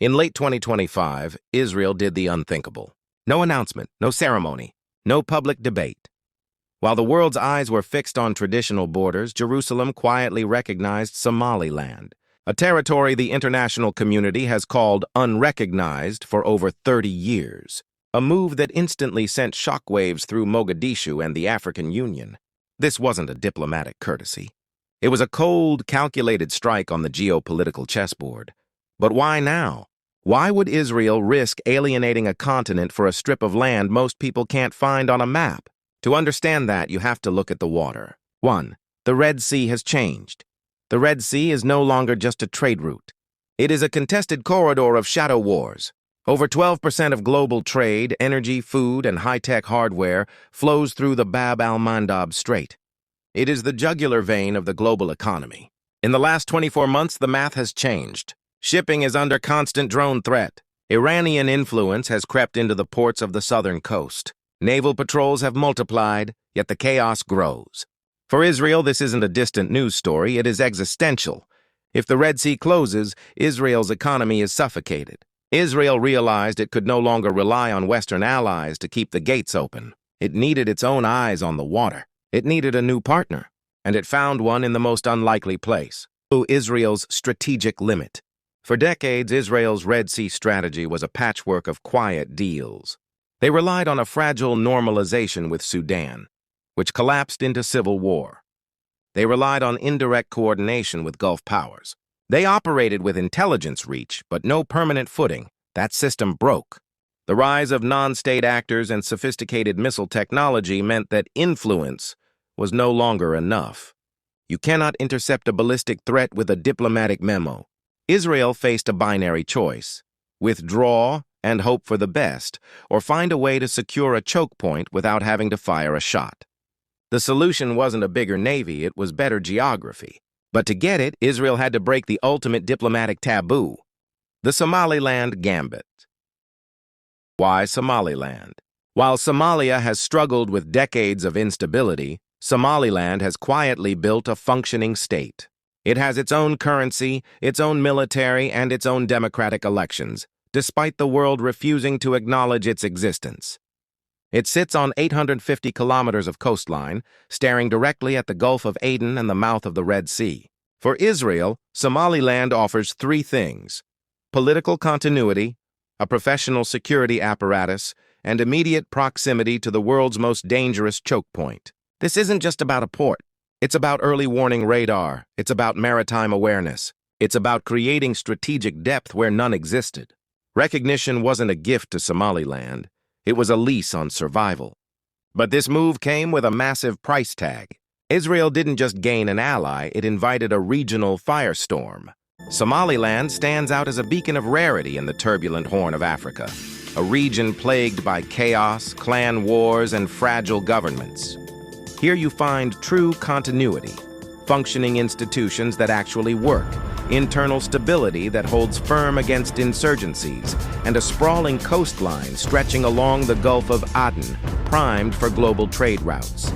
In late 2025, Israel did the unthinkable. No announcement, no ceremony, no public debate. While the world's eyes were fixed on traditional borders, Jerusalem quietly recognized Somaliland, a territory the international community has called unrecognized for over 30 years, a move that instantly sent shockwaves through Mogadishu and the African Union. This wasn't a diplomatic courtesy. It was a cold, calculated strike on the geopolitical chessboard. But why now? Why would Israel risk alienating a continent for a strip of land most people can't find on a map? To understand that, you have to look at the water. 1. The Red Sea has changed. The Red Sea is no longer just a trade route. It is a contested corridor of shadow wars. Over 12% of global trade, energy, food, and high-tech hardware flows through the al-Mandab Strait. It is the jugular vein of the global economy. In the last 24 months, the math has changed. Shipping is under constant drone threat. Iranian influence has crept into the ports of the southern coast. Naval patrols have multiplied, yet the chaos grows. For Israel, this isn't a distant news story, it is existential. If the Red Sea closes, Israel's economy is suffocated. Israel realized it could no longer rely on Western allies to keep the gates open. It needed its own eyes on the water. It needed a new partner, and it found one in the most unlikely place, Israel's strategic limit. For decades, Israel's Red Sea strategy was a patchwork of quiet deals. They relied on a fragile normalization with Sudan, which collapsed into civil war. They relied on indirect coordination with Gulf powers. They operated with intelligence reach, but no permanent footing. That system broke. The rise of non-state actors and sophisticated missile technology meant that influence was no longer enough. You cannot intercept a ballistic threat with a diplomatic memo. Israel faced a binary choice: withdraw and hope for the best, or find a way to secure a choke point without having to fire a shot. The solution wasn't a bigger navy, it was better geography. But to get it, Israel had to break the ultimate diplomatic taboo: the Somaliland Gambit. Why Somaliland? While Somalia has struggled with decades of instability, Somaliland has quietly built a functioning state. It has its own currency, its own military, and its own democratic elections, despite the world refusing to acknowledge its existence. It sits on 850 kilometers of coastline, staring directly at the Gulf of Aden and the mouth of the Red Sea. For Israel, Somaliland offers three things: political continuity, a professional security apparatus, and immediate proximity to the world's most dangerous choke point. This isn't just about a port. It's about early warning radar. It's about maritime awareness. It's about creating strategic depth where none existed. Recognition wasn't a gift to Somaliland. It was a lease on survival. But this move came with a massive price tag. Israel didn't just gain an ally, it invited a regional firestorm. Somaliland stands out as a beacon of rarity in the turbulent Horn of Africa, a region plagued by chaos, clan wars, and fragile governments. Here you find true continuity, functioning institutions that actually work, internal stability that holds firm against insurgencies, and a sprawling coastline stretching along the Gulf of Aden, primed for global trade routes.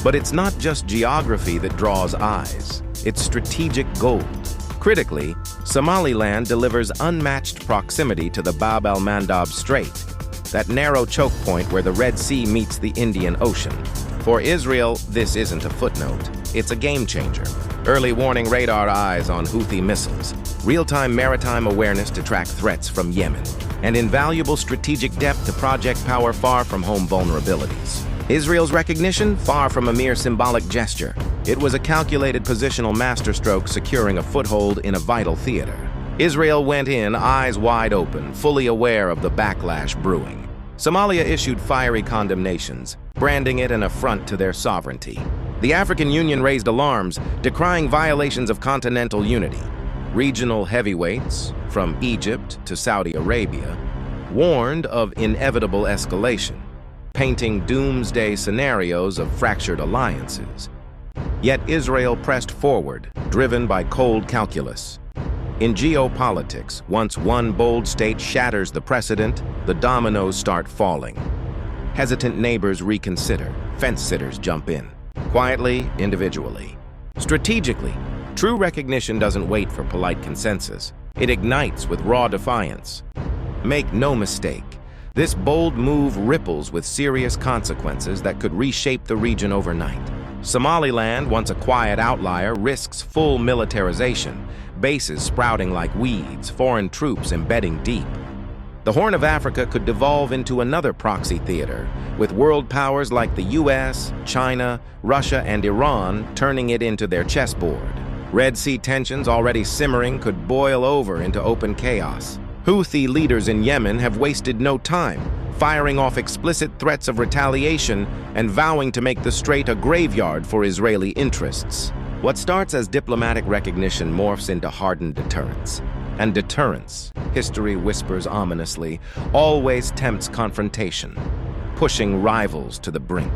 But it's not just geography that draws eyes, it's strategic gold. Critically, Somaliland delivers unmatched proximity to the al-Mandab Strait, that narrow choke point where the Red Sea meets the Indian Ocean. For Israel, this isn't a footnote, it's a game changer. Early warning radar eyes on Houthi missiles, real-time maritime awareness to track threats from Yemen, and invaluable strategic depth to project power far from home vulnerabilities. Israel's recognition, far from a mere symbolic gesture. It was a calculated positional masterstroke securing a foothold in a vital theater. Israel went in, eyes wide open, fully aware of the backlash brewing. Somalia issued fiery condemnations, branding it an affront to their sovereignty. The African Union raised alarms, decrying violations of continental unity. Regional heavyweights, from Egypt to Saudi Arabia, warned of inevitable escalation, painting doomsday scenarios of fractured alliances. Yet Israel pressed forward, driven by cold calculus. In geopolitics, once one bold state shatters the precedent, the dominoes start falling. Hesitant neighbors reconsider, fence-sitters jump in. Quietly, individually. Strategically, true recognition doesn't wait for polite consensus. It ignites with raw defiance. Make no mistake, this bold move ripples with serious consequences that could reshape the region overnight. Somaliland, once a quiet outlier, risks full militarization, bases sprouting like weeds, foreign troops embedding deep. The Horn of Africa could devolve into another proxy theater, with world powers like the US, China, Russia, and Iran turning it into their chessboard. Red Sea tensions already simmering could boil over into open chaos. Houthi leaders in Yemen have wasted no time, firing off explicit threats of retaliation and vowing to make the Strait a graveyard for Israeli interests. What starts as diplomatic recognition morphs into hardened deterrence. And deterrence, history whispers ominously, always tempts confrontation, pushing rivals to the brink.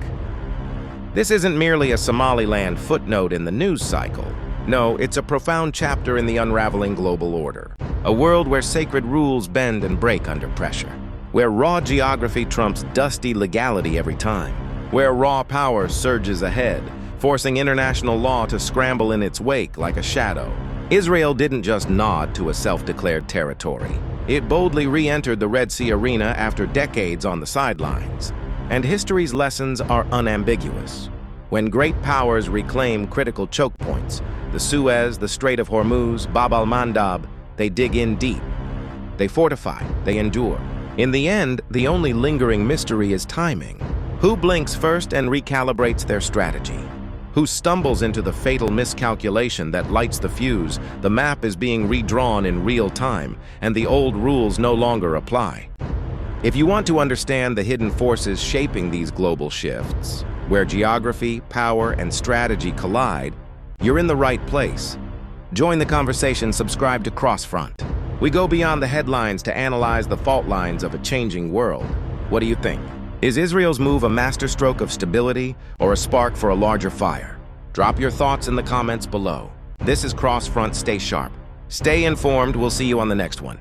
This isn't merely a Somaliland footnote in the news cycle. No, it's a profound chapter in the unraveling global order. A world where sacred rules bend and break under pressure. Where raw geography trumps dusty legality every time. Where raw power surges ahead, forcing international law to scramble in its wake like a shadow. Israel didn't just nod to a self-declared territory. It boldly re-entered the Red Sea arena after decades on the sidelines. And history's lessons are unambiguous. When great powers reclaim critical choke points, the Suez, the Strait of Hormuz, al-Mandab, they dig in deep. They fortify, they endure. In the end, the only lingering mystery is timing. Who blinks first and recalibrates their strategy? Who stumbles into the fatal miscalculation that lights the fuse? The map is being redrawn in real time, and the old rules no longer apply. If you want to understand the hidden forces shaping these global shifts, where geography, power, and strategy collide, you're in the right place. Join the conversation, subscribe to Crossfront. We go beyond the headlines to analyze the fault lines of a changing world. What do you think? Is Israel's move a masterstroke of stability or a spark for a larger fire? Drop your thoughts in the comments below. This is Crossfront. Stay sharp. Stay informed. We'll see you on the next one.